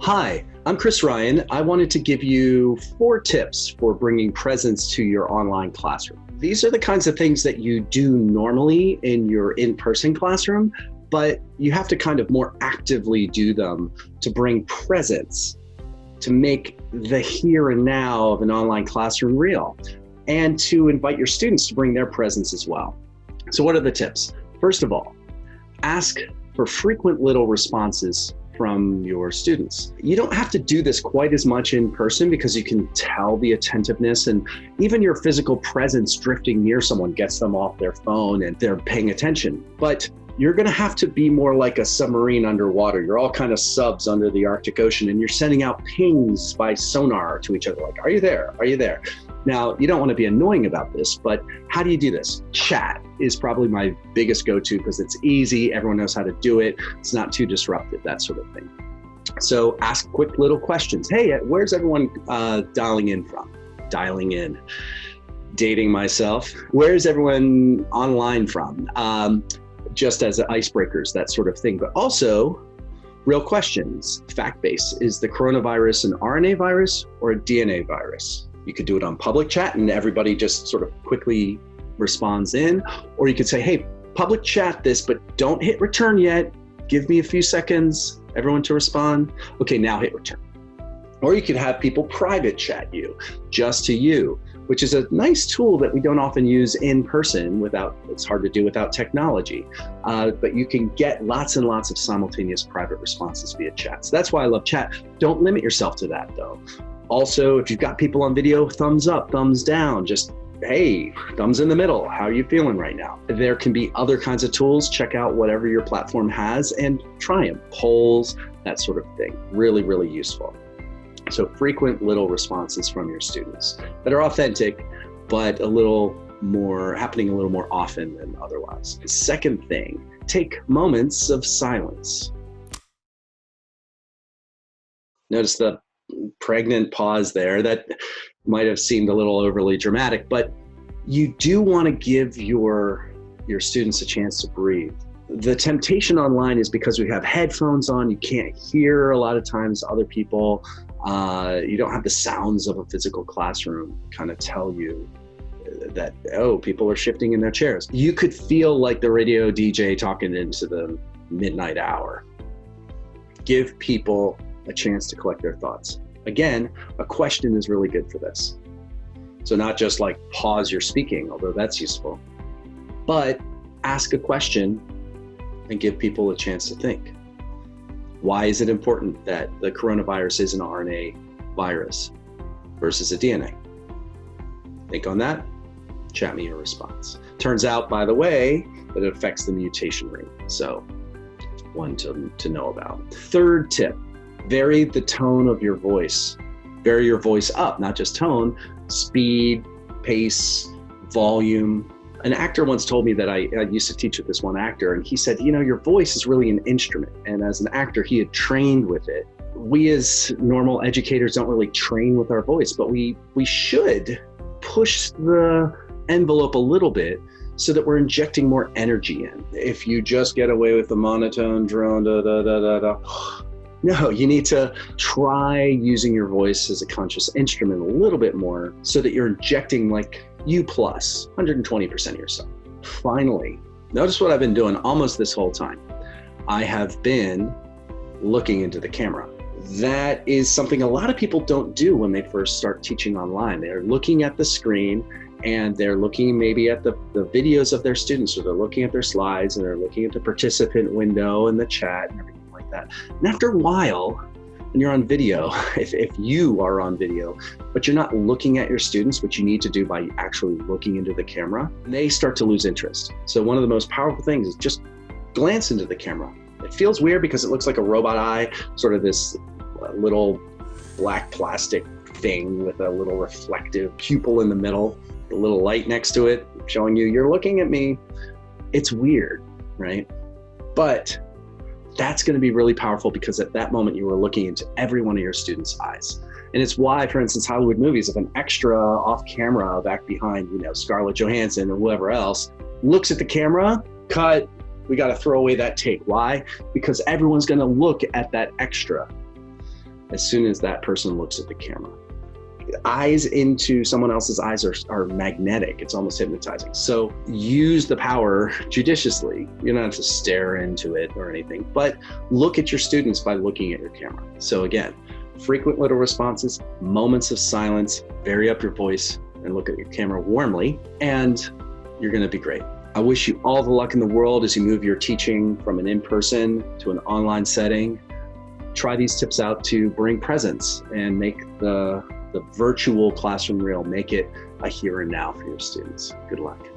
Hi, I'm Chris Ryan. I wanted to give you 4 tips for bringing presence to your online classroom. These are the kinds of things that you do normally in your in-person classroom, but you have to kind of more actively do them to bring presence, to make the here and now of an online classroom real, and to invite your students to bring their presence as well. So what are the tips? First of all, ask for frequent little responses from your students. You don't have to do this quite as much in person because you can tell the attentiveness, and even your physical presence drifting near someone gets them off their phone and they're paying attention. But you're gonna have to be more like a submarine underwater. You're all kind of subs under the Arctic Ocean and you're sending out pings by sonar to each other like, are you there? Are you there? Now, you don't want to be annoying about this, but how do you do this? Chat is probably my biggest go-to because it's easy. Everyone knows how to do it. It's not too disruptive, that sort of thing. So ask quick little questions. Hey, where's everyone dialing in from? Dialing in, dating myself. Where's everyone online from? Just as icebreakers, that sort of thing. But also, real questions, fact-based. Is the coronavirus an RNA virus or a DNA virus? You could do it on public chat and everybody just sort of quickly responds in, or you could say, hey, public chat this, but don't hit return yet. Give me a few seconds, everyone to respond. Okay, now hit return. Or you could have people private chat you, just to you, which is a nice tool that we don't often use in person it's hard to do without technology. But you can get lots and lots of simultaneous private responses via chat. So that's why I love chat. Don't limit yourself to that though. Also, if you've got people on video, thumbs up, thumbs down, just, hey, thumbs in the middle. How are you feeling right now? There can be other kinds of tools. Check out whatever your platform has and try them. Polls, that sort of thing. Really, really useful. So frequent little responses from your students that are authentic, but happening a little more often than otherwise. The second thing, take moments of silence. Notice the pregnant pause there. That might have seemed a little overly dramatic, but you do want to give your students a chance to breathe. The temptation online is because we have headphones on, you can't hear a lot of times other people. You don't have the sounds of a physical classroom kind of tell you that, oh, people are shifting in their chairs. You could feel like the radio DJ talking into the midnight hour. Give people a chance to collect their thoughts. Again, a question is really good for this. So not just like pause your speaking, although that's useful, but ask a question and give people a chance to think. Why is it important that the coronavirus is an RNA virus versus a DNA? Think on that, chat me your response. Turns out, by the way, that it affects the mutation rate. So one to know about. Third tip, vary the tone of your voice. Vary your voice up, not just tone, speed, pace, volume. An actor once told me that I used to teach with this one actor, and he said, your voice is really an instrument. And as an actor, he had trained with it. We as normal educators don't really train with our voice, but we should push the envelope a little bit so that we're injecting more energy in. If you just get away with the monotone drone, no, you need to try using your voice as a conscious instrument a little bit more so that you're injecting like you plus 120% of yourself. Finally, notice what I've been doing almost this whole time. I have been looking into the camera. That is something a lot of people don't do when they first start teaching online. They're looking at the screen and they're looking maybe at the videos of their students, or they're looking at their slides and they're looking at the participant window and the chat and everything like that. And after a while, when you're on video, if you are on video, but you're not looking at your students, which you need to do by actually looking into the camera, they start to lose interest. So one of the most powerful things is just glance into the camera. It feels weird because it looks like a robot eye, sort of this little black plastic thing with a little reflective pupil in the middle, a little light next to it, showing you're looking at me. It's weird, right? But that's going to be really powerful because at that moment you were looking into every one of your students' eyes. And it's why, for instance, Hollywood movies, if an extra off camera back behind, Scarlett Johansson or whoever else looks at the camera, cut, we got to throw away that take. Why? Because everyone's going to look at that extra. as soon as that person looks at the camera. Eyes into someone else's eyes are magnetic. It's almost hypnotizing. So use the power judiciously. You don't have to stare into it or anything, but look at your students by looking at your camera. So again, frequent little responses, moments of silence, vary up your voice, and look at your camera warmly, and you're going to be great. I wish you all the luck in the world as you move your teaching from an in-person to an online setting. Try these tips out to bring presence and make the virtual classroom real. Make it a here and now for your students. Good luck.